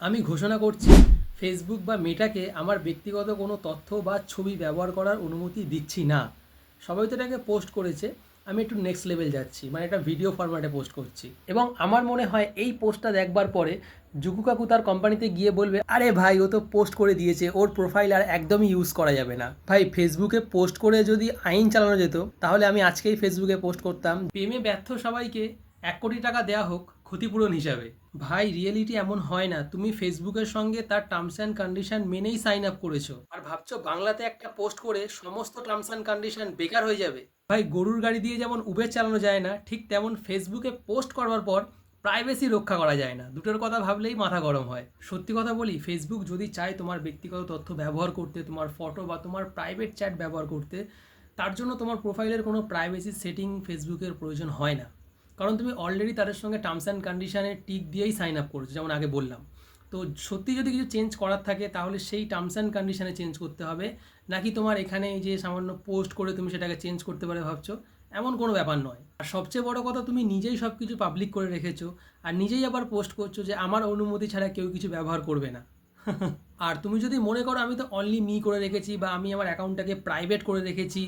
আমি ঘোষণা করছি ফেসবুক বা মেটাকে আমার ব্যক্তিগত কোনো তথ্য বা ছবি ব্যবহার করার অনুমতি দিচ্ছি না। সবাই তো এটাকে পোস্ট করেছে, আমি একটু নেক্সট লেভেল যাচ্ছি, মানে এটা ভিডিও ফরম্যাটে পোস্ট করছি। এবং আমার মনে হয় এই পোস্টটা দেখবার পরে জুকু কাকু তার কোম্পানিতে গিয়ে বলবে, আরে ভাই ও তো পোস্ট করে দিয়েছে, ওর প্রোফাইল আর একদমই ইউজ করা যাবে না। ভাই, ফেসবুকে পোস্ট করে যদি আইন চালানো যেত তাহলে আমি আজকেই ফেসবুকে পোস্ট করতাম, প্রেমে ব্যর্থ সবাইকে 1 কোটি টাকা দেওয়া হোক ক্ষতিপূরণ হিসাবে। ভাই, রিয়েলিটি এমন হয় না। তুমি ফেসবুকের সঙ্গে তার টার্মস অ্যান্ড কন্ডিশন মেনেই সাইন আপ করেছো, আর ভাবছো বাংলাতে একটা পোস্ট করে সমস্ত টার্মস অ্যান্ড কন্ডিশন বেকার হয়ে যাবে। ভাই, গরুর গাড়ি দিয়ে যেমন উবের চালানো যায় না, ঠিক তেমন ফেসবুকে পোস্ট করবার পর প্রাইভেসি রক্ষা করা যায় না। দুটোর কথা ভাবলেই মাথা গরম হয়। সত্যি কথা বলি, ফেসবুক যদি চায় তোমার ব্যক্তিগত তথ্য ব্যবহার করতে, তোমার ফটো বা তোমার প্রাইভেট চ্যাট ব্যবহার করতে, তার জন্য তোমার প্রোফাইলের কোনো প্রাইভেসি সেটিং ফেসবুকের প্রয়োজন হয় না। কারণ তুমি অলরেডি তাদের সঙ্গে টার্মস অ্যান্ড কন্ডিশনে টিক দিয়েই সাইন আপ করেছো, যেমন আগে বললাম। তো সত্যি যদি কিছু চেঞ্জ করার থাকে তাহলে সেই টার্মস অ্যান্ড কন্ডিশনে চেঞ্জ করতে হবে, নাকি তোমার এখানে এই যে সামান্য পোস্ট করে তুমি সেটাকে চেঞ্জ করতে পারে ভাবছো, এমন কোনো ব্যাপার নয়। আর সবচেয়ে বড় কথা, তুমি নিজেই সব কিছু পাবলিক করে রেখেছো, আর নিজেই আবার পোস্ট করছো যে আমার অনুমতি ছাড়া কেউ কিছু ব্যবহার করবে না। আর তুমি যদি মনে করো আমি তো অনলি মি করে রেখেছি বা আমি আমার অ্যাকাউন্টটাকে প্রাইভেট করে রেখেছি,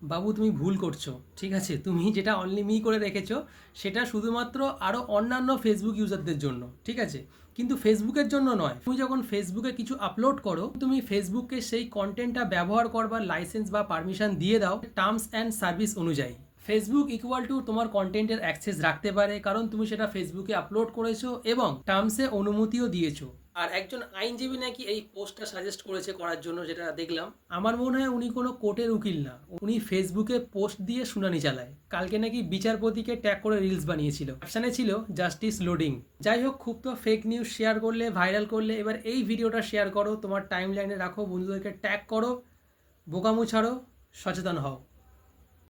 বাবু তুমি ভুল করছো। ঠিক আছে, তুমি যেটা অনলি মি করে রেখেছো সেটা শুধুমাত্র আরও অন্যান্য ফেসবুক ইউজারদের জন্য, ঠিক আছে, কিন্তু ফেসবুকের জন্য নয়। তুমি যখন ফেসবুকে কিছু আপলোড করো, তুমি ফেসবুককে সেই কন্টেন্টটা ব্যবহার করবার লাইসেন্স বা পারমিশন দিয়ে দাও টার্মস অ্যান্ড সার্ভিস অনুযায়ী। ফেসবুক ইকুয়াল টু তোমার কন্টেন্টের অ্যাক্সেস রাখতে পারে, কারণ তুমি সেটা ফেসবুকে আপলোড করেছো এবং টার্মসে অনুমতিও দিয়েছো। আর একজন আইনজীবী নাকি এই পোস্টটা সাজেস্ট করেছে করার জন্য, যেটা দেখলাম। আমার মনে হয় উনি কোনো কোর্টের উকিল না, উনি ফেসবুকে পোস্ট দিয়ে শুনানি চালায়। কালকে নাকি বিচারপতিকে ট্যাগ করে রিলস বানিয়েছিল, ক্যাপশনে ছিল জাস্টিস লোডিং। যাই হোক, খুব তো ফেক নিউজ শেয়ার করলে, ভাইরাল করলে, এবার এই ভিডিওটা শেয়ার করো, তোমার টাইম লাইনে রাখো, বন্ধুদেরকে ট্যাগ করো, বোকামু ছাড়ো, সচেতন হও।